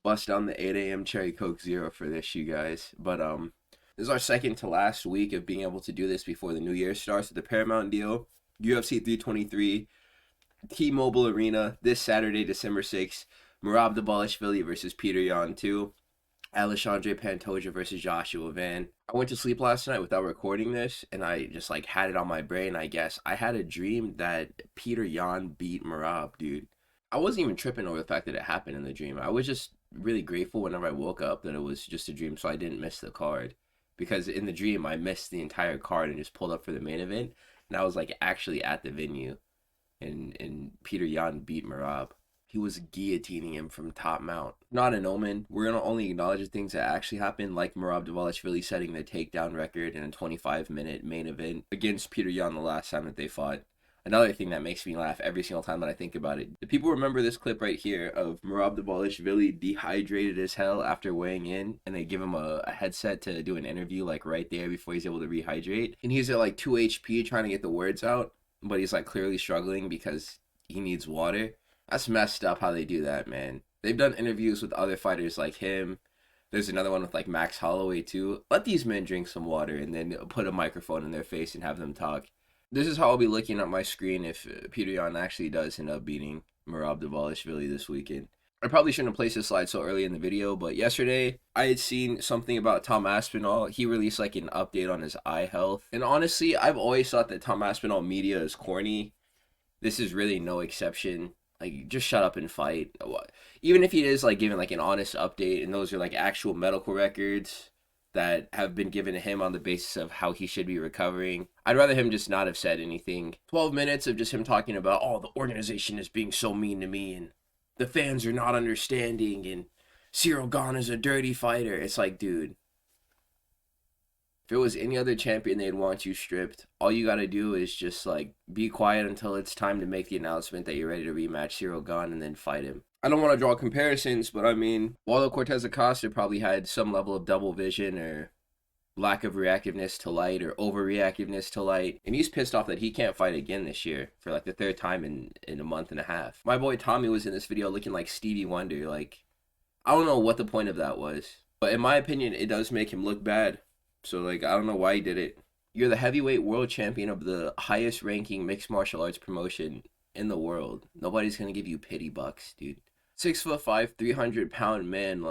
bust down the 8 a.m. Cherry Coke Zero for this, you guys. But this is our second to last week of being able to do this before the new year starts with the Paramount deal. UFC 323, T-Mobile Arena, this Saturday, December 6th. MERAB'S versus Peter Yan 2. Alexandre Pantoja versus Joshua Van. I went to sleep last night without recording this, and I just had it on my brain, I guess. I had a dream that Peter Yan beat Merab, dude. I wasn't even tripping over the fact that it happened in the dream. I was just really grateful whenever I woke up that it was just a dream, so I didn't miss the card. Because in the dream, I missed the entire card and just pulled up for the main event, and I was actually at the venue, and Peter Yan beat Merab. He was guillotining him from top mount. Not an omen. We're going to only acknowledge the things that actually happened, like MERAB setting the takedown record in a 25-minute main event against Peter Yan the last time that they fought. Another thing that makes me laugh every single time that I think about it. Do people remember this clip right here of MERAB dehydrated as hell after weighing in, and they give him a headset to do an interview right there before he's able to rehydrate? And he's at 2 HP trying to get the words out, but he's clearly struggling because he needs water. That's messed up how they do that, man. They've done interviews with other fighters like him. There's another one with Max Holloway too. Let these men drink some water and then put a microphone in their face and have them talk. This is how I'll be looking at my screen if Peter Yan actually does end up beating MERAB this weekend. I probably shouldn't have placed this slide so early in the video, but yesterday I had seen something about Tom Aspinall. He released an update on his eye health. And honestly, I've always thought that Tom Aspinall media is corny. This is really no exception. Just shut up and fight. Even if he is giving an honest update, and those are actual medical records that have been given to him on the basis of how he should be recovering, I'd rather him just not have said anything. 12 minutes of just him talking about, oh, the organization is being so mean to me, and the fans are not understanding, and Ciryl Gane is a dirty fighter. It's dude, if it was any other champion, they'd want you stripped. All you gotta do is just be quiet until it's time to make the announcement that you're ready to rematch Ciryl Gane and then fight him. I don't want to draw comparisons, but I mean, Waldo Cortez Acosta probably had some level of double vision or lack of reactiveness to light or overreactiveness to light, and he's pissed off that he can't fight again this year for the third time in a month and a half. My boy Tommy was in this video looking like Stevie Wonder. I don't know what the point of that was, but in my opinion, it does make him look bad. So, I don't know why he did it. You're the heavyweight world champion of the highest ranking mixed martial arts promotion in the world. Nobody's going to give you pity bucks, dude. 6'5", 300-pound man,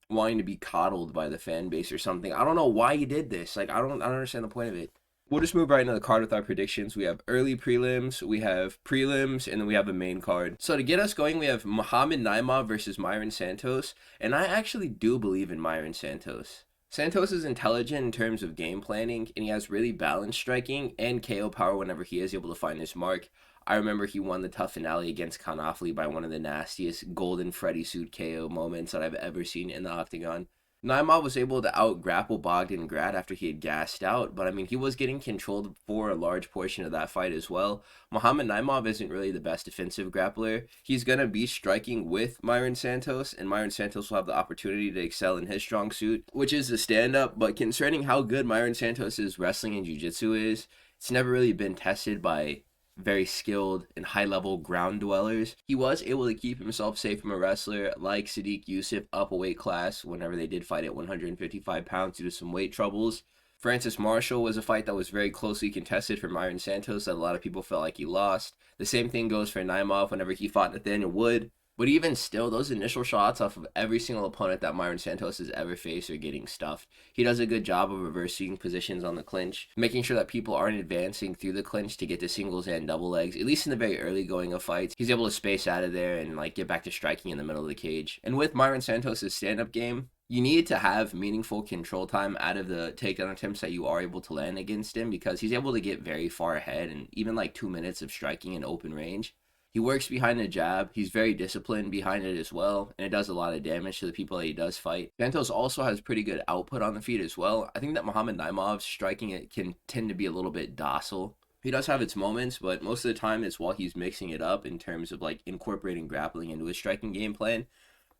wanting to be coddled by the fan base or something. I don't know why he did this. I don't understand the point of it. We'll just move right into the card with our predictions. We have early prelims, we have prelims, and then we have a main card. So to get us going, we have Muhammad Naimov versus Mairon Santos, and I actually do believe in Mairon Santos. Santos is intelligent in terms of game planning, and he has really balanced striking and KO power whenever he is able to find his mark. I remember he won the tough finale against Konofly by one of the nastiest golden Freddy suit KO moments that I've ever seen in the octagon. Naimov was able to out-grapple Bogdan Grad after he had gassed out, but I mean, he was getting controlled for a large portion of that fight as well. Muhammad Naimov isn't really the best defensive grappler. He's going to be striking with Mairon Santos, and Mairon Santos will have the opportunity to excel in his strong suit, which is the stand-up, but concerning how good Mairon Santos' wrestling and jiu-jitsu is, it's never really been tested by very skilled and high-level ground dwellers. He was able to keep himself safe from a wrestler like Sadiq Yusuf up a weight class whenever they did fight at 155 pounds due to some weight troubles. Francis Marshall was a fight that was very closely contested for Mairon Santos that a lot of people felt like he lost. The same thing goes for Naimov whenever he fought Nathaniel Wood. But even still, those initial shots off of every single opponent that Mairon Santos has ever faced are getting stuffed. He does a good job of reversing positions on the clinch, making sure that people aren't advancing through the clinch to get to singles and double legs. At least in the very early going of fights, he's able to space out of there and get back to striking in the middle of the cage. And with Mairon Santos' stand-up game, you need to have meaningful control time out of the takedown attempts that you are able to land against him, because he's able to get very far ahead and even 2 minutes of striking in open range. He works behind the jab. He's very disciplined behind it as well, and it does a lot of damage to the people that he does fight. Santos also has pretty good output on the feet as well. I think that Muhammad Naimov's striking it can tend to be a little bit docile. He does have its moments, but most of the time it's while he's mixing it up in terms of incorporating grappling into his striking game plan.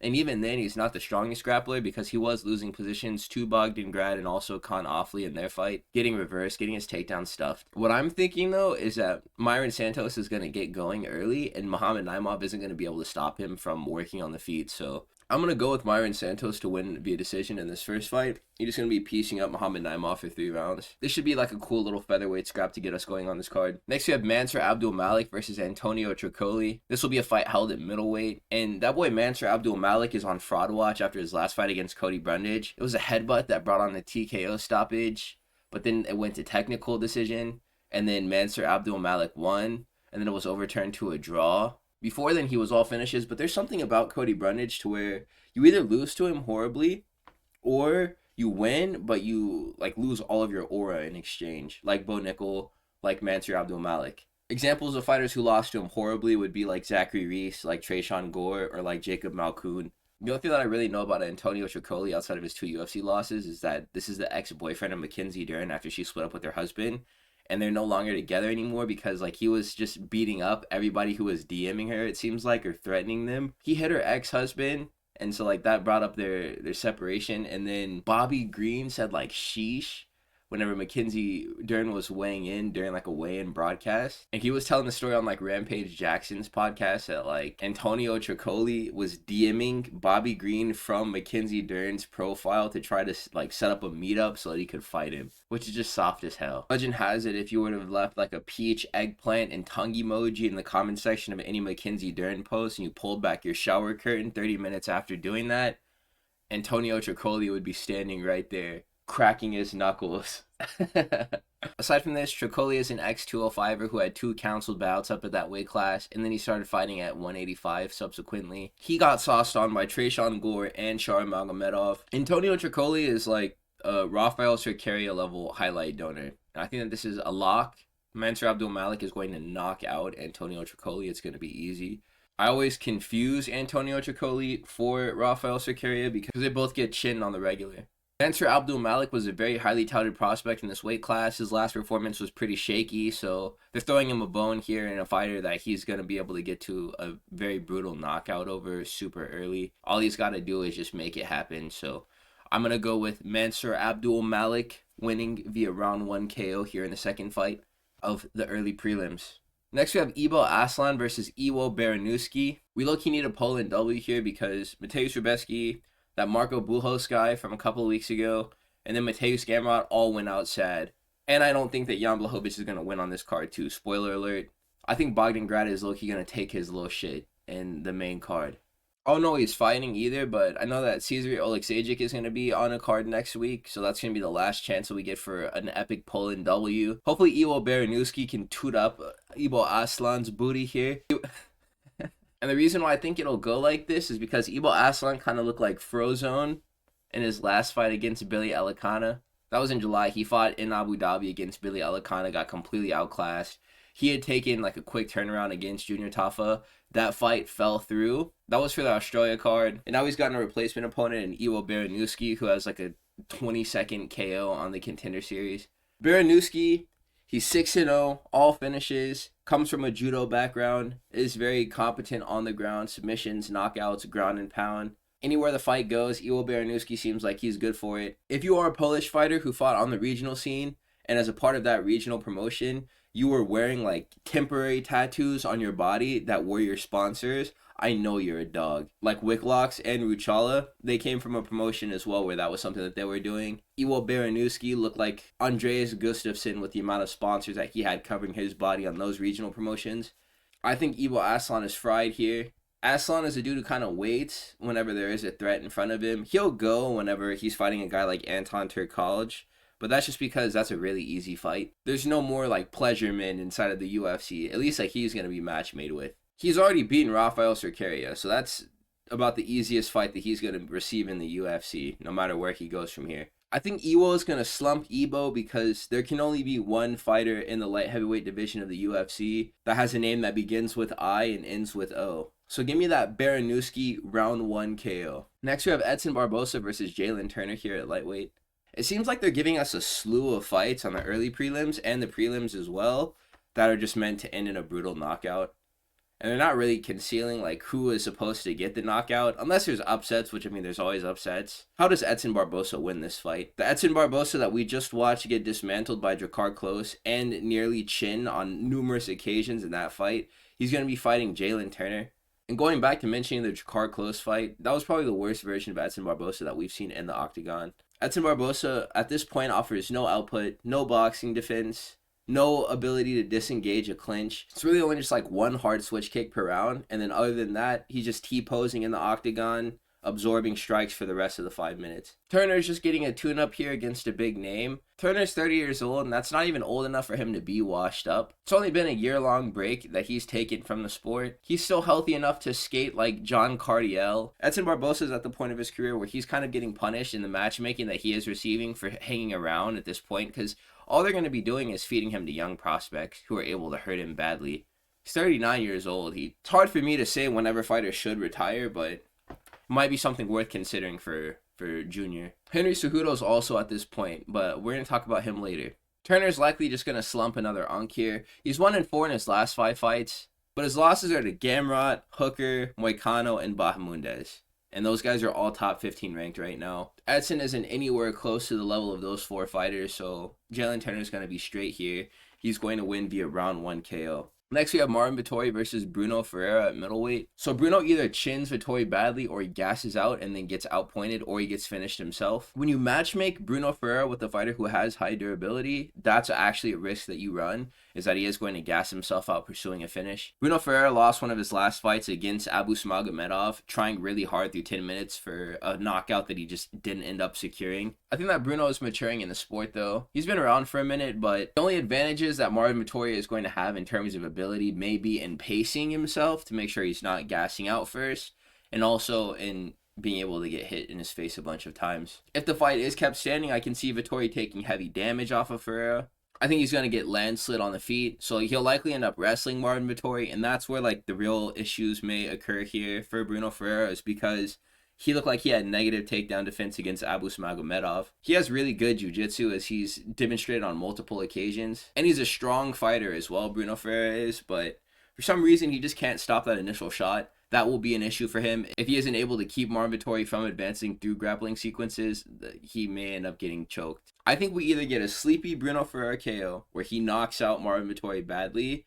And even then, he's not the strongest grappler because he was losing positions to Bogdan Grad and also Konofly in their fight, getting reversed, getting his takedown stuffed. What I'm thinking, though, is that Mairon Santos is going to get going early, and Muhammad Naimov isn't going to be able to stop him from working on the feet. So I'm going to go with Mairon Santos to win via decision in this first fight. You're just going to be piecing up Muhammad Naimov for 3 rounds. This should be like a cool little featherweight scrap to get us going on this card. Next, we have Mansur Abdul Malik versus Antonio Trocoli. This will be a fight held at middleweight. And that boy Mansur Abdul Malik is on fraud watch after his last fight against Cody Brundage. It was a headbutt that brought on a TKO stoppage, but then it went to technical decision. And then Mansur Abdul Malik won. And then it was overturned to a draw. Before then, he was all finishes, but there's something about Cody Brundage to where you either lose to him horribly or you win, but you like lose all of your aura in exchange, like Bo Nickel, like Mansur Abdul Malik. Examples of fighters who lost to him horribly would be like Zachary Reese, like Trayshawn Gore, or like Jacob Malkoun. The only thing that I really know about Antonio Trocoli outside of his 2 UFC losses is that this is the ex-boyfriend of Mackenzie Dern after she split up with her husband. And they're no longer together anymore because, like, he was just beating up everybody who was DMing her, it seems like, or threatening them. He hit her ex-husband, and so, like, that brought up their separation. And then Bobby Green said, like, sheesh whenever Mackenzie Dern was weighing in during, like, a weigh-in broadcast. And he was telling the story on, like, Rampage Jackson's podcast that, like, Antonio Trocoli was DMing Bobby Green from Mackenzie Dern's profile to try to, like, set up a meetup so that he could fight him, which is just soft as hell. Legend has it, if you would have left, like, a peach, eggplant, and tongue emoji in the comment section of any Mackenzie Dern post and you pulled back your shower curtain 30 minutes after doing that, Antonio Trocoli would be standing right there, cracking his knuckles. Aside from this, Trocoli is an ex-205er who had 2 counseled bouts up at that weight class, and then he started fighting at 185 subsequently. He got sauced on by Trayshawn Gore and Shar Magomedov. Antonio Trocoli is like a Rafael Cerqueira level highlight donor. And I think that this is a lock. Mansur Abdul Malik is going to knock out Antonio Trocoli. It's going to be easy. I always confuse Antonio Trocoli for Rafael Cerqueira because they both get chinned on the regular. Mansur Abdul Malik was a very highly touted prospect in this weight class. His last performance was pretty shaky, so they're throwing him a bone here in a fighter that he's going to be able to get to a very brutal knockout over super early. All he's got to do is just make it happen. So I'm going to go with Mansur Abdul Malik winning via round 1 KO here in the second fight of the early prelims. Next, we have Ibo Aslan versus Iwo Baraniewsk. We low-key need a Poland W here because Mateusz Rebecki, that Marco Buchos guy from a couple of weeks ago, and then Mateusz Gamrot all went out sad. And I don't think that Jan Blachowicz is going to win on this card too. Spoiler alert. I think Bogdan Grad is low-key going to take his little shit in the main card. I don't know he's fighting either, but I know that Cesar Oleksiejczuk is going to be on a card next week, so that's going to be the last chance that we get for an epic Poland W. Hopefully Iwo Baraniewski can toot up Ibo Aslan's booty here. And the reason why I think it'll go like this is because Ibo Aslan kind of looked like Frozone in his last fight against Billy Elikana. That was in July. He fought in Abu Dhabi against Billy Elikana, got completely outclassed. He had taken like a quick turnaround against Junior Tafa. That fight fell through. That was for the Australia card. And now he's gotten a replacement opponent in Iwo Baraniewski, who has like a 20-second KO on the Contender Series. Baraniewski, he's 6-0, all finishes, comes from a judo background, is very competent on the ground, submissions, knockouts, ground and pound. Anywhere the fight goes, Iwo Baraniewski seems like he's good for it. If you are a Polish fighter who fought on the regional scene, and as a part of that regional promotion, you were wearing like temporary tattoos on your body that were your sponsors, I know you're a dog. Like Wicklocks and Ruchala, they came from a promotion as well where that was something that they were doing. Iwo Baraniewski looked like Andreas Gustafsson with the amount of sponsors that he had covering his body on those regional promotions. I think Ibo Aslan is fried here. Aslan is a dude who kind of waits whenever there is a threat in front of him. He'll go whenever he's fighting a guy like Anton Turkalj, but that's just because that's a really easy fight. There's no more like pleasure men inside of the UFC, at least like he's going to be match made with. He's already beaten Rafael Cerqueira, so that's about the easiest fight that he's going to receive in the UFC, no matter where he goes from here. I think Iwo is going to slump Ibo because there can only be one fighter in the light heavyweight division of the UFC that has a name that begins with I and ends with O. So give me that Baraniewski round 1 KO. Next we have Edson Barboza versus Jalin Turner here at lightweight. It seems like they're giving us a slew of fights on the early prelims and the prelims as well that are just meant to end in a brutal knockout. And they're not really concealing like who is supposed to get the knockout, unless there's upsets, which I mean there's always upsets. How does Edson Barboza win this fight? The Edson Barboza that we just watched get dismantled by Drakkar Klose and nearly chin on numerous occasions in that fight, he's going to be fighting Jalin Turner. And going back to mentioning the Drakkar close fight, that was probably the worst version of Edson Barboza that we've seen in the octagon. Edson Barboza, at this point, offers no output, no boxing defense, no ability to disengage a clinch. It's really only just like one hard switch kick per round. And then other than that, he's just T-posing in the octagon, absorbing strikes for the rest of the 5 minutes. Turner's just getting a tune-up here against a big name. Turner's 30 years old, and that's not even old enough for him to be washed up. It's only been a year-long break that he's taken from the sport. He's still healthy enough to skate like John Cardiel. Edson Barboza's at the point of his career where he's kind of getting punished in the matchmaking that he is receiving for hanging around at this point, because all they're going to be doing is feeding him to young prospects who are able to hurt him badly. He's 39 years old. It's hard for me to say whenever fighters should retire, but might be something worth considering for Junior. Henry Cejudo's also at this point, but we're going to talk about him later. Turner's likely just going to slump another unk here. He's 1-4 in his last 5 fights, but his losses are to Gamrot, Hooker, Moicano, and Bahamundes. And those guys are all top 15 ranked right now. Edson isn't anywhere close to the level of those 4 fighters, so Jalin Turner's going to be straight here. He's going to win via round 1 KO. Next, we have Marvin Vettori versus Bruno Ferreira at middleweight. So Bruno either chins Vettori badly, or he gasses out and then gets outpointed, or he gets finished himself. When you matchmake Bruno Ferreira with a fighter who has high durability, that's actually a risk that you run, is that he is going to gas himself out pursuing a finish. Bruno Ferreira lost one of his last fights against Abusmagomedov, trying really hard through 10 minutes for a knockout that he just didn't end up securing. I think that Bruno is maturing in the sport, though. He's been around for a minute, but the only advantages that Marvin Vettori is going to have in terms of ability may be in pacing himself to make sure he's not gassing out first, and also in being able to get hit in his face a bunch of times. If the fight is kept standing, I can see Vettori taking heavy damage off of Ferreira. I think he's going to get landslid on the feet, so he'll likely end up wrestling Marvin Vettori, and that's where like the real issues may occur here for Bruno Ferreira, is because he looked like he had negative takedown defense against Abusmagomedov. He has really good jiu-jitsu, as he's demonstrated on multiple occasions, and he's a strong fighter as well, Bruno Ferreira is, but for some reason he just can't stop that initial shot. That will be an issue for him. If he isn't able to keep Marvin Vettori from advancing through grappling sequences, he may end up getting choked. I think we either get a sleepy Bruno Ferreira KO, where he knocks out Marvin Vettori badly,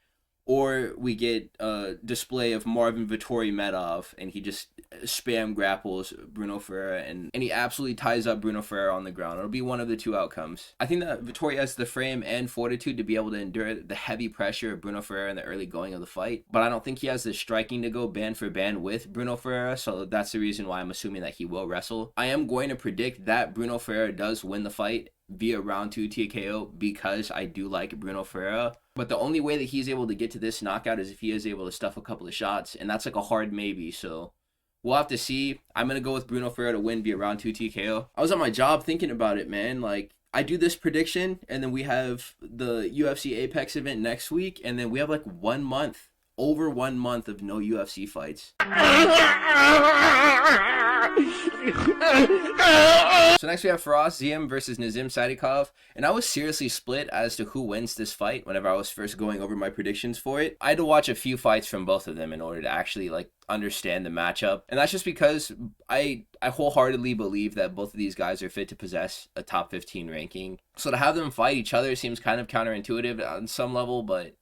or we get a display of Marvin Vettori Medov, and he just spam grapples Bruno Ferreira, and he absolutely ties up Bruno Ferreira on the ground. It'll be one of the two outcomes. I think that Vettori has the frame and fortitude to be able to endure the heavy pressure of Bruno Ferreira in the early going of the fight, but I don't think he has the striking to go band for band with Bruno Ferreira, so that's the reason why I'm assuming that he will wrestle. I am going to predict that Bruno Ferreira does win the fight via round 2 TKO, because I do like Bruno Ferreira. But the only way that he's able to get to this knockout is if he is able to stuff a couple of shots, and that's like a hard maybe, so we'll have to see. I'm going to go with Bruno Ferreira to win via round 2 TKO. I was at my job thinking about it, man. Like, I do this prediction, and then we have the UFC Apex event next week, and then we have like 1 month, over 1 month of no UFC fights. So next we have Ziam versus Nazim Sadykhov, and I was seriously split as to who wins this fight whenever I was first going over my predictions for it. I had to watch a few fights from both of them in order to actually like understand the matchup, and that's just because I wholeheartedly believe that both of these guys are fit to possess a top 15 ranking. So to have them fight each other seems kind of counterintuitive on some level, but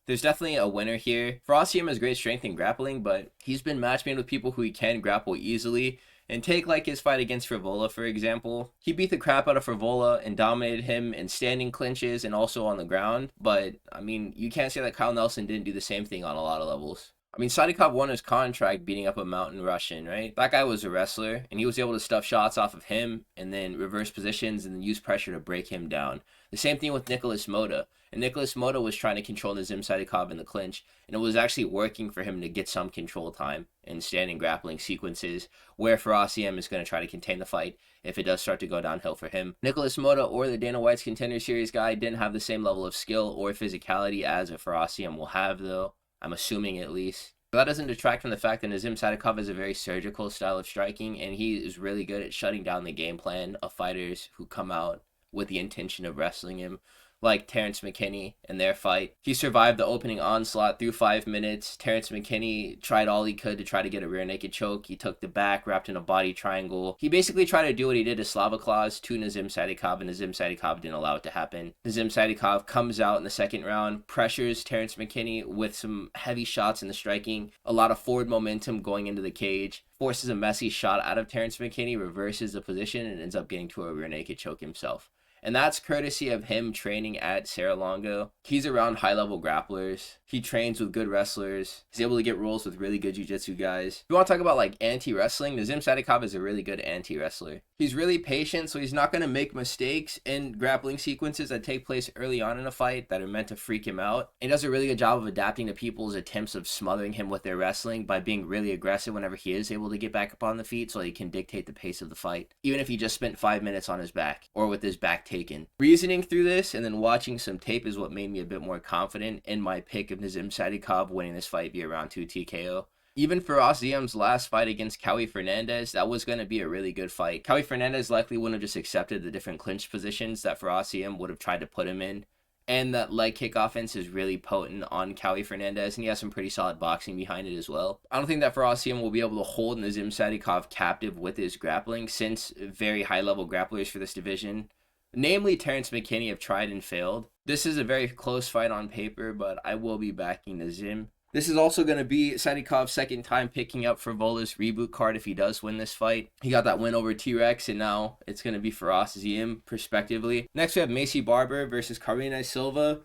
there's definitely a winner here. Ziam has great strength in grappling, but he's been matchmade with people who he can grapple easily. And take like his fight against Frivola, for example. He beat the crap out of Frivola and dominated him in standing clinches and also on the ground. But, I mean, you can't say that Kyle Nelson didn't do the same thing on a lot of levels. I mean, Sadykhov won his contract beating up a mountain Russian, right? That guy was a wrestler, and he was able to stuff shots off of him and then reverse positions and then use pressure to break him down. The same thing with Nicholas Mota. And Nicholas Mota was trying to control Nazim Sadykhov in the clinch, and it was actually working for him to get some control time in standing grappling sequences, where Ziam is going to try to contain the fight if it does start to go downhill for him. Nicholas Mota, or the Dana White's Contender Series guy, didn't have the same level of skill or physicality as a Ziam will have, though. I'm assuming, at least. But that doesn't detract from the fact that Nazim Sadykhov has a very surgical style of striking, and he is really good at shutting down the game plan of fighters who come out with the intention of wrestling him, like Terrance Mckinney in their fight. He survived the opening onslaught through 5 minutes. Terrance Mckinney tried all he could to try to get a rear naked choke. He took the back, wrapped in a body triangle. He basically tried to do what he did to Slava Claus to Nazim Sadykhov, and Nazim Sadykhov didn't allow it to happen. Nazim Sadykhov comes out in the second round, pressures Terrance Mckinney with some heavy shots in the striking, a lot of forward momentum going into the cage, forces a messy shot out of Terrance Mckinney, reverses the position, and ends up getting to a rear naked choke himself. And that's courtesy of him training at Serra-Longo. He's around high-level grapplers. He trains with good wrestlers. He's able to get rolls with really good jiu-jitsu guys. If you want to talk about like anti-wrestling, Nazim Sadykhov is a really good anti-wrestler. He's really patient, so he's not going to make mistakes in grappling sequences that take place early on in a fight that are meant to freak him out. And he does a really good job of adapting to people's attempts of smothering him with their wrestling by being really aggressive whenever he is able to get back up on the feet so he can dictate the pace of the fight, even if he just spent 5 minutes on his back or with his back taken. Reasoning through this and then watching some tape is what made me a bit more confident in my pick of Nazim Sadykhov winning this fight via round 2 TKO. Even for Ziam's last fight against Cowie Fernandez, that was going to be a really good fight. Cowie Fernandez likely wouldn't have just accepted the different clinch positions that Ziam would have tried to put him in. And that leg kick offense is really potent on Cowie Fernandez, and he has some pretty solid boxing behind it as well. I don't think that Ziam will be able to hold Nazim Sadykhov captive with his grappling, since very high-level grapplers for this division, namely Terrance Mckinney, have tried and failed. This is a very close fight on paper, but I will be backing Nazim. This is also going to be Sadykhov's second time picking up Frivola's reboot card if he does win this fight. He got that win over T-Rex, and now it's going to be for Ziam, prospectively. Next, we have Maycee Barber versus Karine Silva,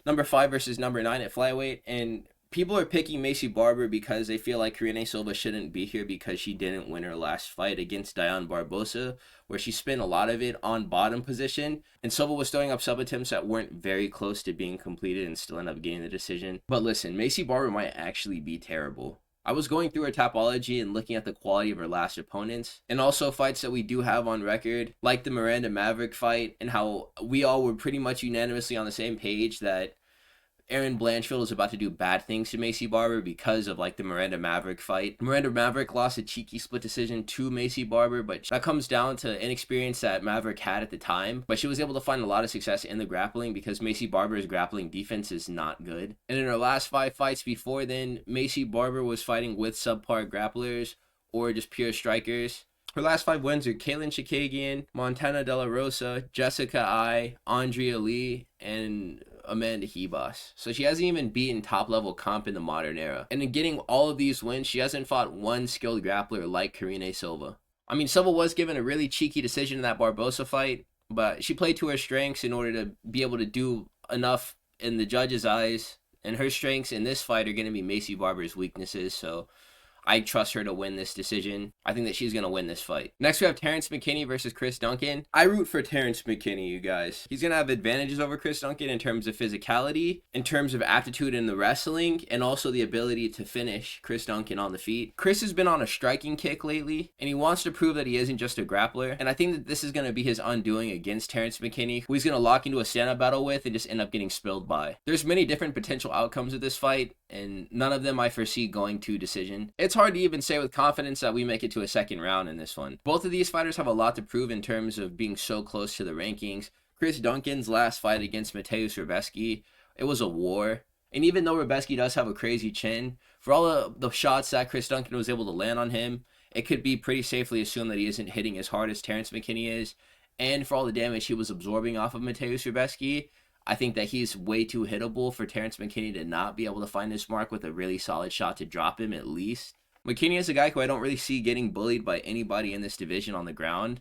number 5 versus number 9 at flyweight, and people are picking Maycee Barber because they feel like Karine Silva shouldn't be here because she didn't win her last fight against Diane Barboza, where she spent a lot of it on bottom position, and Silva was throwing up sub attempts that weren't very close to being completed and still ended up getting the decision. But listen, Maycee Barber might actually be terrible. I was going through her topology and looking at the quality of her last opponents, and also fights that we do have on record, like the Miranda Maverick fight, and how we all were pretty much unanimously on the same page that Erin Blanchfield is about to do bad things to Maycee Barber because of like the Miranda Maverick fight. Miranda Maverick lost a cheeky split decision to Maycee Barber, but that comes down to inexperience that Maverick had at the time. But she was able to find a lot of success in the grappling because Maycee Barber's grappling defense is not good. And in her last 5 fights before then, Maycee Barber was fighting with subpar grapplers or just pure strikers. Her last 5 wins are Kaylin Chikagian, Montana De La Rosa, Jessica Ai, Andrea Lee, and Amanda Hebos. So she hasn't even beaten top-level comp in the modern era. And in getting all of these wins, she hasn't fought one skilled grappler like Karine Silva. I mean, Silva was given a really cheeky decision in that Barboza fight, but she played to her strengths in order to be able to do enough in the judges' eyes. And her strengths in this fight are going to be Maycee Barber's weaknesses, so I trust her to win this decision. I think that she's going to win this fight. Next, we have Terrance Mckinney versus Chris Duncan. I root for Terrance Mckinney, you guys. He's going to have advantages over Chris Duncan in terms of physicality, in terms of aptitude in the wrestling, and also the ability to finish Chris Duncan on the feet. Chris has been on a striking kick lately, and he wants to prove that he isn't just a grappler. And I think that this is going to be his undoing against Terrance Mckinney, who he's going to lock into a stand-up battle with and just end up getting spilled by. There's many different potential outcomes of this fight, and none of them I foresee going to decision. It's hard to even say with confidence that we make it to a second round in this one. Both of these fighters have a lot to prove in terms of being so close to the rankings. Chris Duncan's last fight against Mateusz Rebecki, it was a war. And even though Rebecki does have a crazy chin, for all of the shots that Chris Duncan was able to land on him, it could be pretty safely assumed that he isn't hitting as hard as Terrance Mckinney is. And for all the damage he was absorbing off of Mateusz Rebecki, I think that he's way too hittable for Terrance McKinney to not be able to find his mark with a really solid shot to drop him at least. McKinney is a guy who I don't really see getting bullied by anybody in this division on the ground.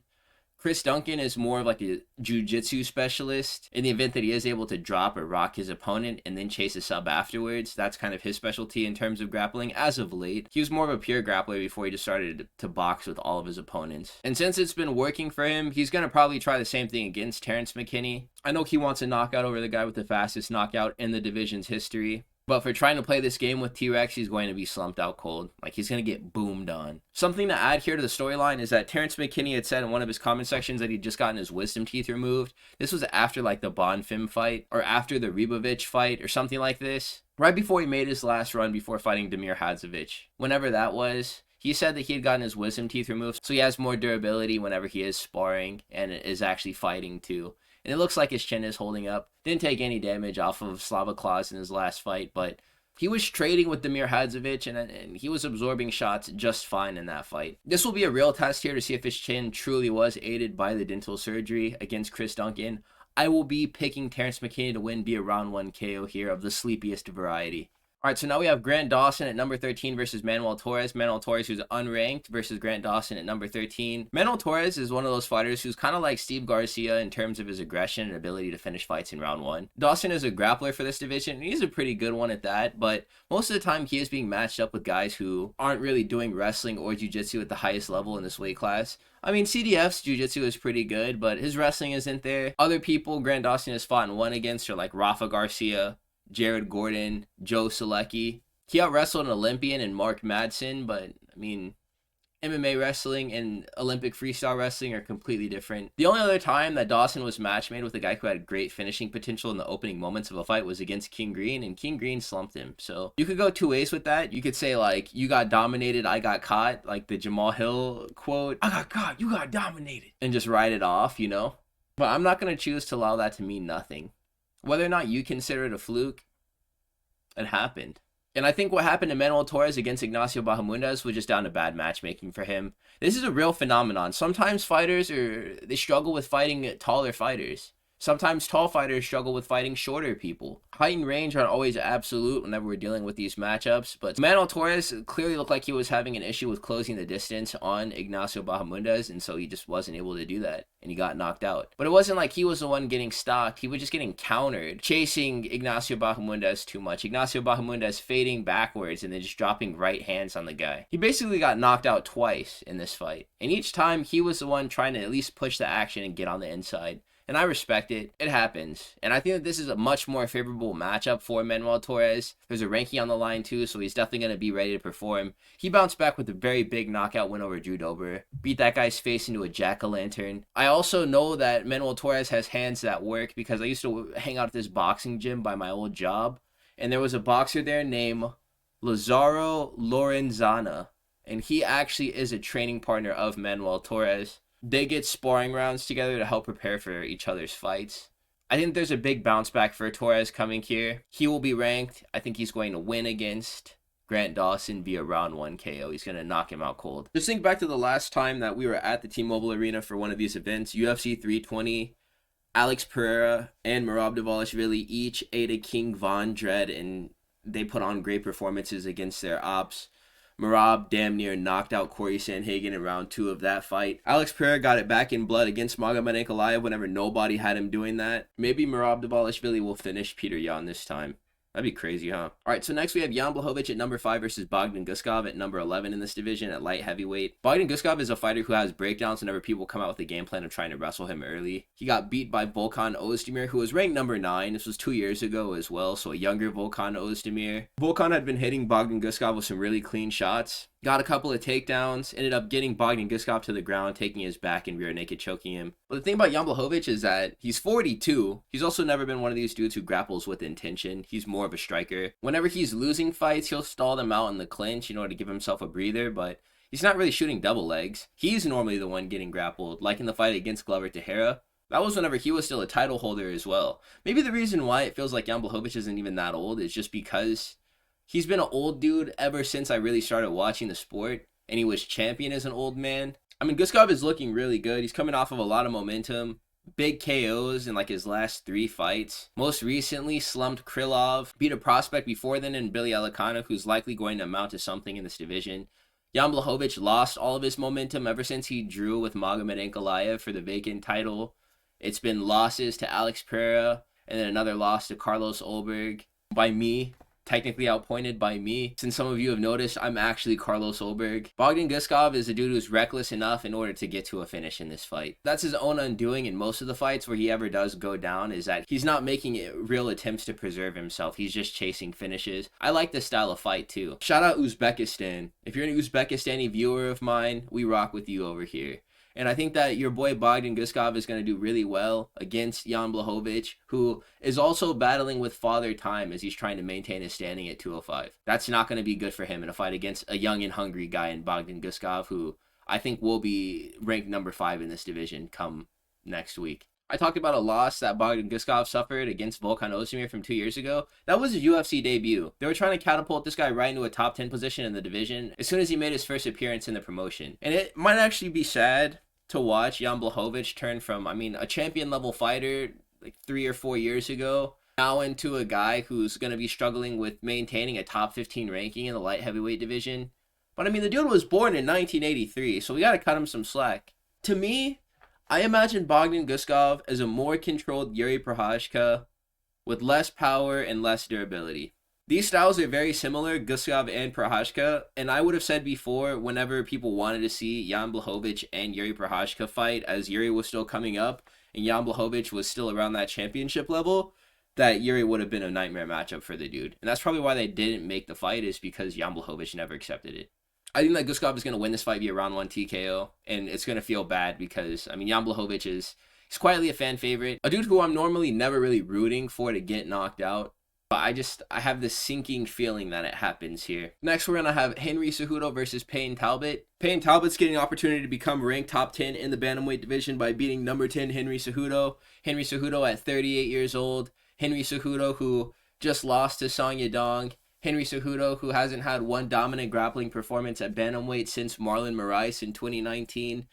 Chris Duncan is more of like a jiu-jitsu specialist. In the event that he is able to drop or rock his opponent and then chase a sub afterwards, that's kind of his specialty in terms of grappling as of late. He was more of a pure grappler before he just started to box with all of his opponents. And since it's been working for him, he's going to probably try the same thing against Terrance McKinney. I know he wants a knockout over the guy with the fastest knockout in the division's history. But for trying to play this game with T-Rex, he's going to be slumped out cold. Like, he's going to get boomed on. Something to add here to the storyline is that Terrance McKinney had said in one of his comment sections that he'd just gotten his wisdom teeth removed. This was after, like, the Bonfim fight, or after the Ribovic fight, or something like this. Right before he made his last run before fighting Damir Hadzovic. Whenever that was, he said that he had gotten his wisdom teeth removed, so he has more durability whenever he is sparring and is actually fighting, too. and it looks like his chin is holding up. Didn't take any damage off of Slava Claus in his last fight, but he was trading with Damir Hadzovic, and he was absorbing shots just fine in that fight. This will be a real test here to see if his chin truly was aided by the dental surgery against Chris Duncan. I will be picking Terrance McKinney to win via round 1 KO here of the sleepiest variety. Alright, so now we have Grant Dawson at number 13 versus Manuel Torres. Manuel Torres, who's unranked, versus Grant Dawson at number 13. Manuel Torres is one of those fighters who's kind of like Steve Garcia in terms of his aggression and ability to finish fights in round 1. Dawson is a grappler for this division, and he's a pretty good one at that, but most of the time he is being matched up with guys who aren't really doing wrestling or jiu-jitsu at the highest level in this weight class. I mean, CDF's jiu-jitsu is pretty good, but his wrestling isn't there. Other people Grant Dawson has fought and won against are like Rafa Garcia, Jared Gordon, Joe Selecki. He out-wrestled an Olympian and Mark Madsen, but, I mean, MMA wrestling and Olympic freestyle wrestling are completely different. The only other time that Dawson was match made with a guy who had great finishing potential in the opening moments of a fight was against King Green, and King Green slumped him. So you could go two ways with that. You could say, like, you got dominated, I got caught, like the Jamal Hill quote, I got caught, you got dominated, and just ride it off, you know? But I'm not going to choose to allow that to mean nothing. Whether or not you consider it a fluke, it happened. And I think what happened to Manuel Torres against Ignacio Bahamundes was just down to bad matchmaking for him. This is a real phenomenon. Sometimes fighters they struggle with fighting taller fighters. Sometimes tall fighters struggle with fighting shorter people. Height and range aren't always absolute whenever we're dealing with these matchups, but Manuel Torres clearly looked like he was having an issue with closing the distance on Ignacio Bahamundes, and so he just wasn't able to do that, and he got knocked out. But it wasn't like he was the one getting stalked. He was just getting countered, chasing Ignacio Bahamundes too much. Ignacio Bahamundes fading backwards and then just dropping right hands on the guy. He basically got knocked out twice in this fight, and each time he was the one trying to at least push the action and get on the inside. And I respect it. It happens. And I think that this is a much more favorable matchup for Manuel Torres. There's a ranking on the line too, so he's definitely going to be ready to perform. He bounced back with a very big knockout win over Drew Dober. Beat that guy's face into a jack-o'-lantern. I also know that Manuel Torres has hands that work because I used to hang out at this boxing gym by my old job. And there was a boxer there named Lazaro Lorenzana. And he actually is a training partner of Manuel Torres. They get sparring rounds together to help prepare for each other's fights. I think there's a big bounce back for Torres coming here. He will be ranked. I think he's going to win against Grant Dawson via round 1 KO. He's going to knock him out cold. Just think back to the last time that we were at the T-Mobile Arena for one of these events. UFC 320, Alex Pereira and Merab Dvalishvili each ate a King Von Dread, and they put on great performances against their ops. Merab damn near knocked out Corey Sandhagen in round 2 of that fight. Alex Pereira got it back in blood against Magomed Ankalaev whenever nobody had him doing that. Maybe Merab Dvalishvili will finish Peter Yan this time. That'd be crazy, huh? Alright, so next we have Jan Blachowicz at number 5 versus Bogdan Guskov at number 11 in this division at light heavyweight. Bogdan Guskov is a fighter who has breakdowns whenever people come out with a game plan of trying to wrestle him early. He got beat by Volkan Ozdemir, who was ranked number 9. This was 2 years ago as well, so a younger Volkan Ozdemir. Volkan had been hitting Bogdan Guskov with some really clean shots. Got a couple of takedowns, ended up getting Bogdan Guskov to the ground, taking his back and rear naked choking him. But the thing about Jan Blachowicz is that he's 42. He's also never been one of these dudes who grapples with intention. He's more of a striker. Whenever he's losing fights, he'll stall them out in the clinch, to give himself a breather, but he's not really shooting double legs. He's normally the one getting grappled, like in the fight against Glover Teixeira. That was whenever he was still a title holder as well. Maybe the reason why it feels like Jan Blachowicz isn't even that old is just because he's been an old dude ever since I really started watching the sport, and he was champion as an old man. I mean, Guskov is looking really good. He's coming off of a lot of momentum. Big KOs in his last 3 fights. Most recently slumped Krylov. Beat a prospect before then in Billy Alicana, who's likely going to amount to something in this division. Jan Blachowicz lost all of his momentum ever since he drew with Magomed Ankalaev for the vacant title. It's been losses to Alex Pereira, and then another loss to Carlos Ulberg by me. Technically outpointed by me. Since some of you have noticed, I'm actually Carlos Ulberg. Bogdan Guskov is a dude who's reckless enough in order to get to a finish in this fight. That's his own undoing in most of the fights where he ever does go down, is that he's not making real attempts to preserve himself. He's just chasing finishes. I like this style of fight too. Shout out Uzbekistan. If you're an Uzbekistani viewer of mine, we rock with you over here. And I think that your boy Bogdan Guskov is going to do really well against Jan Blachowicz, who is also battling with father time as he's trying to maintain his standing at 205. That's not going to be good for him in a fight against a young and hungry guy in Bogdan Guskov, who I think will be ranked number 5 in this division come next week. I talked about a loss that Bogdan Guskov suffered against Volkan Ozdemir from 2 years ago. That was his UFC debut. They were trying to catapult this guy right into a top 10 position in the division as soon as he made his first appearance in the promotion. And it might actually be sad to watch Jan Blachowicz turn from, a champion level fighter like 3 or 4 years ago, now into a guy who's going to be struggling with maintaining a top 15 ranking in the light heavyweight division. But the dude was born in 1983, so we got to cut him some slack. To me, I imagine Bogdan Guskov as a more controlled Yuri Prochazka with less power and less durability. These styles are very similar, Guskov and Prochazka, and I would have said before, whenever people wanted to see Jan Blachowicz and Yuri Prochazka fight, as Yuri was still coming up and Jan Blachowicz was still around that championship level, that Yuri would have been a nightmare matchup for the dude. And that's probably why they didn't make the fight, is because Jan Blachowicz never accepted it. I think that Guskov is going to win this fight via round 1 TKO, and it's going to feel bad because, Jan Blachowicz he's quietly a fan favorite. A dude who I'm normally never really rooting for to get knocked out. But I have this sinking feeling that it happens here. Next, we're going to have Henry Cejudo versus Payne Talbot. Payne Talbot's getting an opportunity to become ranked top 10 in the bantamweight division by beating number 10 Henry Cejudo. Henry Cejudo at 38 years old. Henry Cejudo who just lost to Song Yadong. Henry Cejudo, who hasn't had one dominant grappling performance at bantamweight since Marlon Moraes in 2019.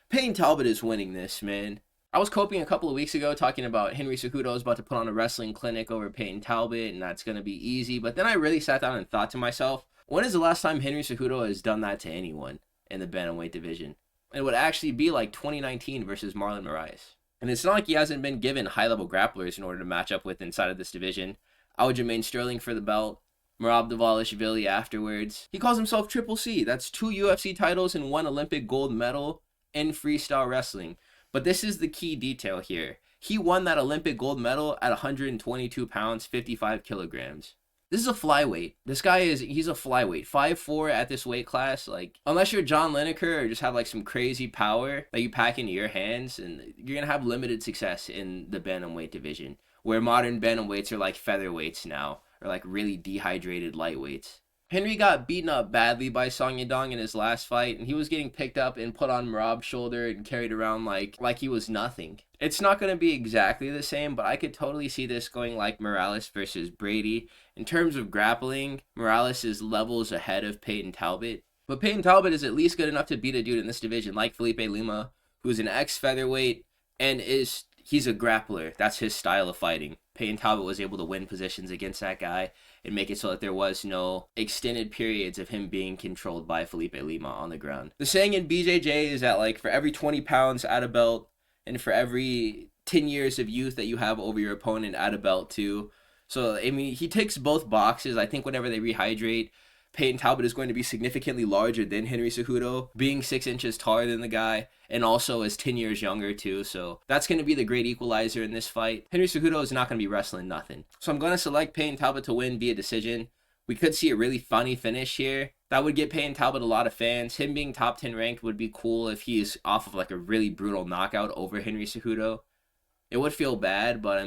Payne Talbot is winning this, man. I was coping a couple of weeks ago talking about Henry Cejudo is about to put on a wrestling clinic over Payne Talbot, and that's going to be easy. But then I really sat down and thought to myself, when is the last time Henry Cejudo has done that to anyone in the bantamweight division? It would actually be like 2019 versus Marlon Moraes. And it's not like he hasn't been given high-level grapplers in order to match up with inside of this division. Aljamain Sterling for the belt. Merab Dvalishvili afterwards. He calls himself Triple C. That's 2 UFC titles and 1 Olympic gold medal in freestyle wrestling. But this is the key detail here. He won that Olympic gold medal at 122 pounds, 55 kilograms. This is a flyweight. This guy he's a flyweight. 5'4" at this weight class. Like, unless you're John Lineker or just have like some crazy power that you pack into your hands, and you're going to have limited success in the bantamweight division, where modern bantamweights are like featherweights now, or like really dehydrated lightweights. Henry got beaten up badly by Song Yadong in his last fight, and he was getting picked up and put on Merab's shoulder and carried around like he was nothing. It's not going to be exactly the same, but I could totally see this going like Morales versus Brady. In terms of grappling, Morales is levels ahead of Payne Talbot. But Payne Talbot is at least good enough to beat a dude in this division like Felipe Lima, who's an ex-featherweight, and he's a grappler. That's his style of fighting. Payne Talbot was able to win positions against that guy and make it so that there was no extended periods of him being controlled by Felipe Lima on the ground. The saying in BJJ is that like for every 20 pounds at a belt and for every 10 years of youth that you have over your opponent at a belt too. So, he ticks both boxes. I think whenever they rehydrate, Payne Talbot is going to be significantly larger than Henry Cejudo, being 6 inches taller than the guy, and also is 10 years younger too. So that's going to be the great equalizer in this fight. Henry Cejudo is not going to be wrestling nothing. So I'm going to select Payne Talbot to win via decision. We could see a really funny finish here. That would get Payne Talbot a lot of fans. Him being top 10 ranked would be cool if he's off of like a really brutal knockout over Henry Cejudo. It would feel bad, but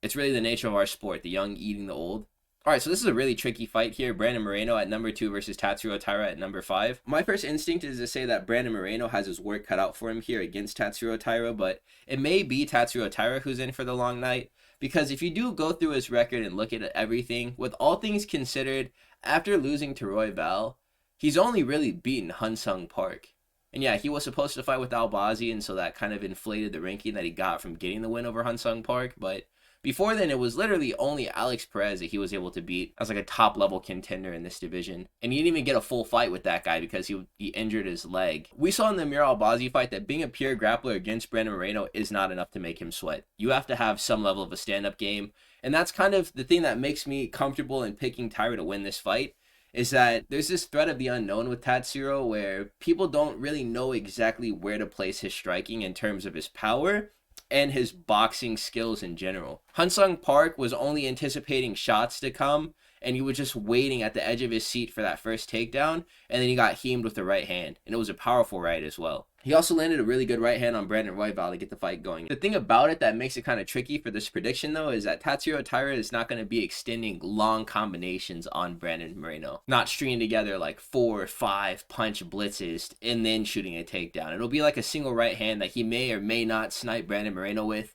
it's really the nature of our sport, the young eating the old. Alright, so this is a really tricky fight here. Brandon Moreno at number 2 versus Tatsuro Taira at number 5. My first instinct is to say that Brandon Moreno has his work cut out for him here against Tatsuro Taira, but it may be Tatsuro Taira who's in for the long night, because if you do go through his record and look at everything, with all things considered, after losing to Roy Val, he's only really beaten Hyun-Sung Park. And yeah, he was supposed to fight with Albazi, and so that kind of inflated the ranking that he got from getting the win over Hyun-Sung Park, but before then, it was literally only Alex Perez that he was able to beat as like a top-level contender in this division. And he didn't even get a full fight with that guy because he injured his leg. We saw in the Albazi fight that being a pure grappler against Brandon Moreno is not enough to make him sweat. You have to have some level of a stand-up game. And that's kind of the thing that makes me comfortable in picking Taira to win this fight, is that there's this threat of the unknown with Tatsuro where people don't really know exactly where to place his striking in terms of his power and his boxing skills in general. Hyun-Sung Park was only anticipating shots to come, and he was just waiting at the edge of his seat for that first takedown, and then he got heamed with the right hand, and it was a powerful right as well. He also landed a really good right hand on Brandon Royval to get the fight going. The thing about it that makes it kind of tricky for this prediction, though, is that Tatsuro Taira is not going to be extending long combinations on Brandon Moreno. Not stringing together like 4 or 5 punch blitzes and then shooting a takedown. It'll be like a single right hand that he may or may not snipe Brandon Moreno with,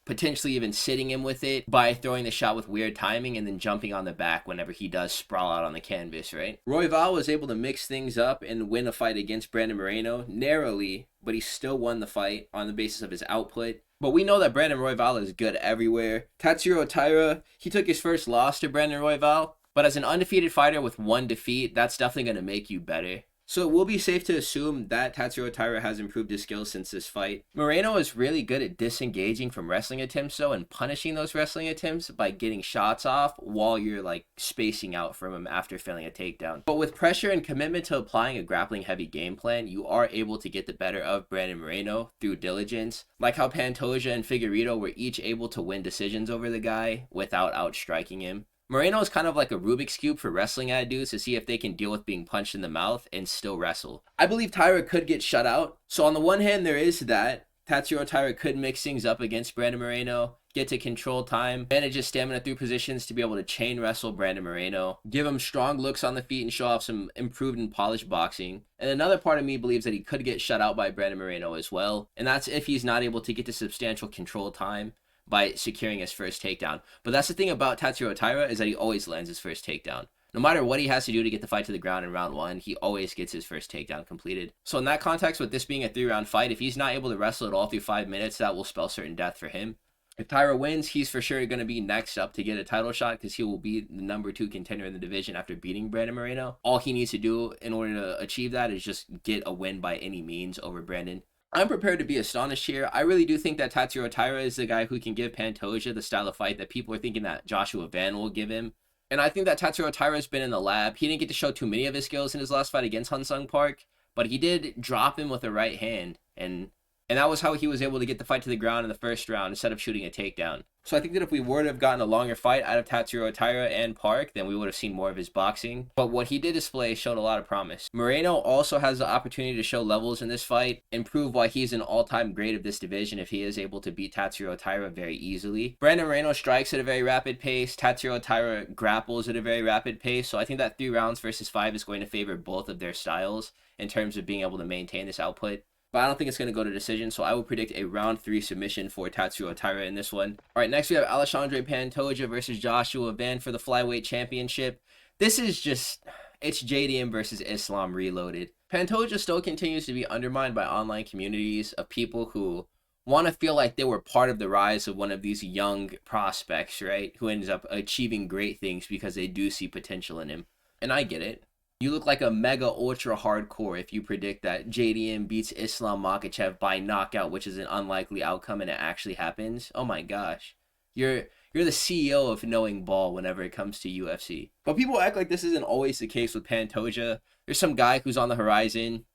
potentially even sitting him with it by throwing the shot with weird timing and then jumping on the back whenever he does sprawl out on the canvas, right? Royval was able to mix things up and win a fight against Brandon Moreno narrowly, but he still won the fight on the basis of his output. But we know that Brandon Royval is good everywhere. Tatsuro Taira, he took his first loss to Brandon Royval, but as an undefeated fighter with 1 defeat, that's definitely going to make you better. So it will be safe to assume that Tatsuro Taira has improved his skills since this fight. Moreno is really good at disengaging from wrestling attempts though, and punishing those wrestling attempts by getting shots off while you're like spacing out from him after failing a takedown. But with pressure and commitment to applying a grappling heavy game plan, you are able to get the better of Brandon Moreno through diligence. Like how Pantoja and Figueiredo were each able to win decisions over the guy without outstriking him. Moreno is kind of like a Rubik's Cube for wrestling dudes to see if they can deal with being punched in the mouth and still wrestle. I believe Taira could get shut out. So on the one hand, there is that. Tatsuro Taira could mix things up against Brandon Moreno, get to control time, manage his stamina through positions to be able to chain wrestle Brandon Moreno, give him strong looks on the feet and show off some improved and polished boxing. And another part of me believes that he could get shut out by Brandon Moreno as well. And that's if he's not able to get to substantial control time by securing his first takedown. But that's the thing about Tatsuro Taira, is that he always lands his first takedown. No matter what he has to do to get the fight to the ground in round 1, he always gets his first takedown completed. So in that context, with this being a 3-round fight, if he's not able to wrestle at all through 5 minutes, that will spell certain death for him. If Taira wins, he's for sure going to be next up to get a title shot because he will be the number 2 contender in the division after beating Brandon Moreno. All he needs to do in order to achieve that is just get a win by any means over Brandon. I'm prepared to be astonished here. I really do think that Tatsuro Taira is the guy who can give Pantoja the style of fight that people are thinking that Joshua Van will give him. And I think that Tatsuro Taira has been in the lab. He didn't get to show too many of his skills in his last fight against Hansung Park, but he did drop him with a right hand, and that was how he was able to get the fight to the ground in the first round instead of shooting a takedown. So I think that if we were to have gotten a longer fight out of Tatsuro Taira and Park, then we would have seen more of his boxing. But what he did display showed a lot of promise. Moreno also has the opportunity to show levels in this fight and prove why he's an all-time great of this division if he is able to beat Tatsuro Taira very easily. Brandon Moreno strikes at a very rapid pace. Tatsuro Taira grapples at a very rapid pace. So I think that 3 rounds versus 5 is going to favor both of their styles in terms of being able to maintain this output. But I don't think it's going to go to decision, so I will predict a round 3 submission for Tatsuro Taira in this one. All right, next we have Alexandre Pantoja versus Joshua Van for the flyweight championship. This is just, it's JDM versus Islam reloaded. Pantoja still continues to be undermined by online communities of people who want to feel like they were part of the rise of one of these young prospects, right? Who ends up achieving great things because they do see potential in him. And I get it. You look like a mega ultra hardcore if you predict that JDM beats Islam Makhachev by knockout, which is an unlikely outcome, and it actually happens. Oh my gosh. You're the CEO of knowing ball whenever it comes to UFC. But people act like this isn't always the case with Pantoja. There's some guy who's on the horizon.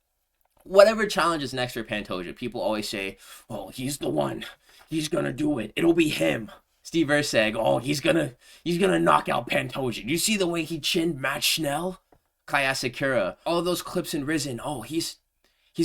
Whatever challenge is next for Pantoja, people always say, oh, he's the one. He's gonna do it. It'll be him. Steve Versag, oh, he's gonna knock out Pantoja. Do you see the way he chinned Matt Schnell? Kaya Sakura, all those clips in Risen. Oh, he's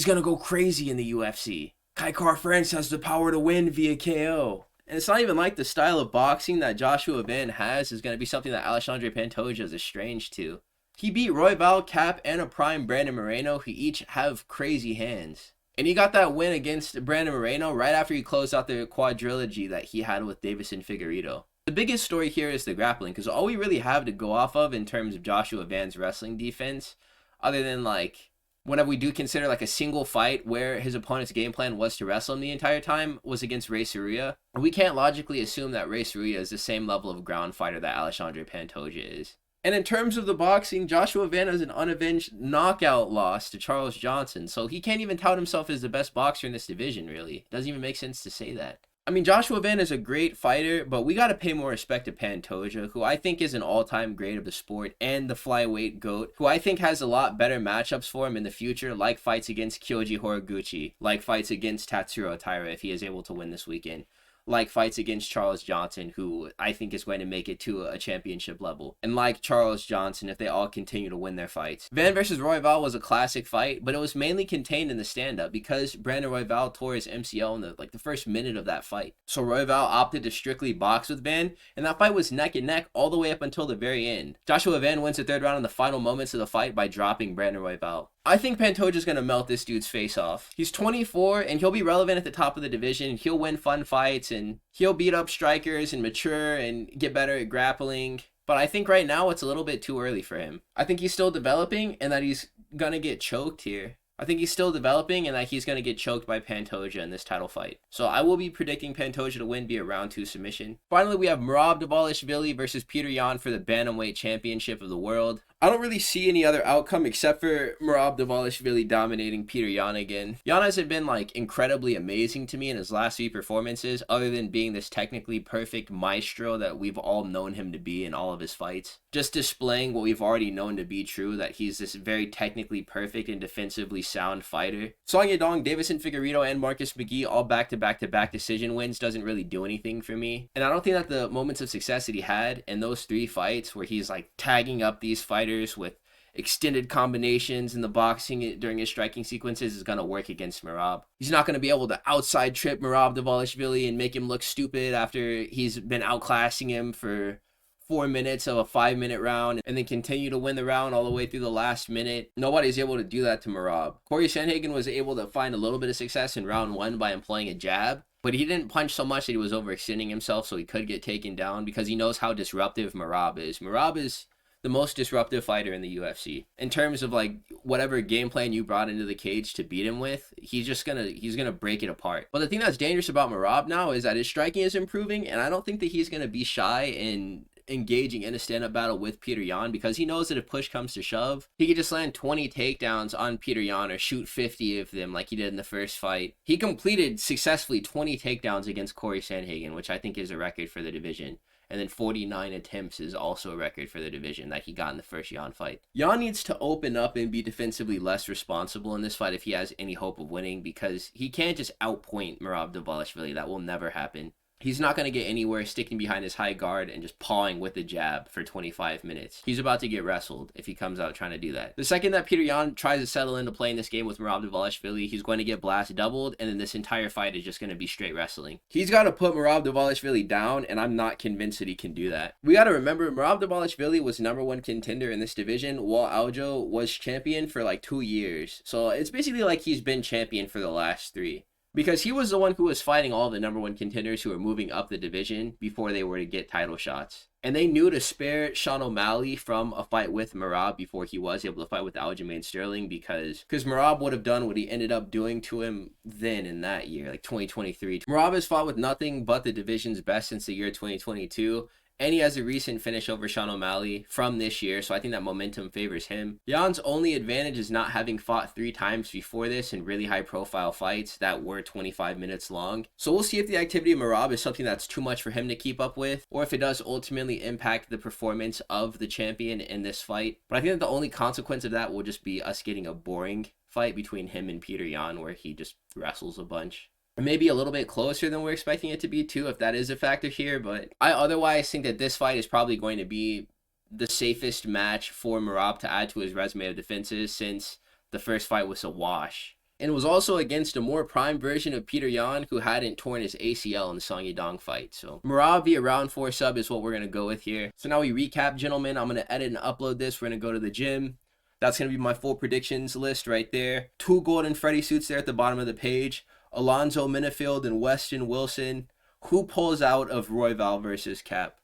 gonna go crazy in the UFC. Kai Car-France has the power to win via KO. And it's not even like the style of boxing that Joshua Van has is gonna be something that Alexandre Pantoja is estranged to. He beat Royval, Cap, and a prime Brandon Moreno, who each have crazy hands. And he got that win against Brandon Moreno right after he closed out the quadrilogy that he had with Deiveson Figueiredo. The biggest story here is the grappling, because all we really have to go off of in terms of Joshua Van's wrestling defense, other than like whenever we do consider like a single fight where his opponent's game plan was to wrestle him the entire time, was against Ray Saruya. We can't logically assume that Ray Saruya is the same level of ground fighter that Alexandre Pantoja is. And in terms of the boxing, Joshua Van has an unavenged knockout loss to Charles Johnson, so he can't even tout himself as the best boxer in this division, really. It doesn't even make sense to say that. I mean, Joshua Van is a great fighter, but we got to pay more respect to Pantoja, who I think is an all-time great of the sport and the flyweight GOAT, who I think has a lot better matchups for him in the future, like fights against Kyoji Horiguchi, like fights against Tatsuro Taira if he is able to win this weekend. like fights against Charles Johnson, who I think is going to make it to a championship level. And like Charles Johnson, if they all continue to win their fights. Van versus Royval was a classic fight, but it was mainly contained in the stand-up because Brandon Royval tore his MCL in the first minute of that fight. So Royval opted to strictly box with Van, and that fight was neck and neck all the way up until the very end. Joshua Van wins the third round in the final moments of the fight by dropping Brandon Royval. I think Pantoja's going to melt this dude's face off. He's 24 and he'll be relevant at the top of the division. He'll win fun fights and he'll beat up strikers and mature and get better at grappling. But I think right now it's a little bit too early for him. I think he's still developing and that he's going to get choked here. I think he's still developing and that he's going to get choked by Pantoja in this title fight. So I will be predicting Pantoja to win via round 2 submission. Finally, we have Merab Dvalishvili versus Peter Yan for the Bantamweight Championship of the World. I don't really see any other outcome except for Merab Dvalishvili dominating Peter Yan again. Yan hasn't been like incredibly amazing to me in his last few performances other than being this technically perfect maestro that we've all known him to be in all of his fights. Just displaying what we've already known to be true, that he's this very technically perfect and defensively sound fighter. Song Yadong, Davison Figueiredo, and Marcus McGee all back-to-back decision wins doesn't really do anything for me. And I don't think that the moments of success that he had in those 3 fights where he's like tagging up these fighters with extended combinations in the boxing during his striking sequences is going to work against Merab. He's not going to be able to outside trip Merab Dvalishvili and make him look stupid after he's been outclassing him for 4 minutes of a 5-minute round and then continue to win the round all the way through the last minute. Nobody's able to do that to Merab. Corey Sandhagen was able to find a little bit of success in round 1 by employing a jab, but he didn't punch so much that he was overextending himself so he could get taken down because he knows how disruptive Merab is. Merab is the most disruptive fighter in the UFC. In terms of like whatever game plan you brought into the cage to beat him with, he's gonna break it apart. But the thing that's dangerous about Merab now is that his striking is improving, and I don't think that he's gonna be shy in engaging in a stand-up battle with Peter Yan because he knows that if push comes to shove, he could just land 20 takedowns on Peter Yan or shoot 50 of them like he did in the first fight. He completed successfully 20 takedowns against Corey Sandhagen, which I think is a record for the division. And then 49 attempts is also a record for the division that he got in the first Yan fight. Yan needs to open up and be defensively less responsible in this fight if he has any hope of winning because he can't just outpoint Merab Dvalishvili. That will never happen. He's not going to get anywhere sticking behind his high guard and just pawing with the jab for 25 minutes. He's about to get wrestled if he comes out trying to do that. The second that Peter Yan tries to settle into playing this game with Merab Dvalishvili, he's going to get blast doubled, and then this entire fight is just going to be straight wrestling. He's got to put Merab Dvalishvili down, and I'm not convinced that he can do that. We got to remember, Merab Dvalishvili was #1 contender in this division, while Aljo was champion for like 2 years. So it's basically like he's been champion for the last 3. Because he was the one who was fighting all the #1 contenders who were moving up the division before they were to get title shots. And they knew to spare Sean O'Malley from a fight with Merab before he was able to fight with Aljamain Sterling because Merab would have done what he ended up doing to him then in that year, like 2023. Merab has fought with nothing but the division's best since the year 2022. And he has a recent finish over Sean O'Malley from this year, so I think that momentum favors him. Jan's only advantage is not having fought 3 times before this in really high-profile fights that were 25 minutes long. So we'll see if the activity of Merab is something that's too much for him to keep up with, or if it does ultimately impact the performance of the champion in this fight. But I think that the only consequence of that will just be us getting a boring fight between him and Peter Yan, where he just wrestles a bunch. Maybe a little bit closer than we're expecting it to be too, if that is a factor here, but I otherwise think that this fight is probably going to be the safest match for Merab to add to his resume of defenses since the first fight was a wash. And it was also against a more prime version of Peter Yan who hadn't torn his ACL in the Song Yadong fight. So Merab via round 4 sub is what we're going to go with here. So now we recap, gentlemen. I'm going to edit and upload this. We're going to go to the gym. That's going to be my full predictions list right there. 2 golden Freddy suits there at the bottom of the page. Alonzo Minifield and Weston Wilson. Who pulls out of Royval versus Cap?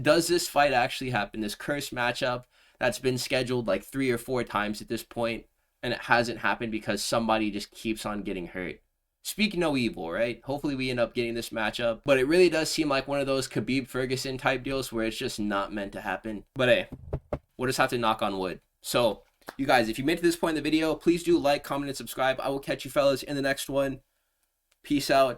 Does this fight actually happen? This cursed matchup that's been scheduled like 3 or 4 times at this point, and it hasn't happened because somebody just keeps on getting hurt. Speak no evil, right? Hopefully we end up getting this matchup, but it really does seem like one of those Khabib Ferguson type deals where it's just not meant to happen. But hey, we'll just have to knock on wood. So, you guys, if you made it to this point in the video, please do like, comment, and subscribe. I will catch you fellas in the next one. Peace out.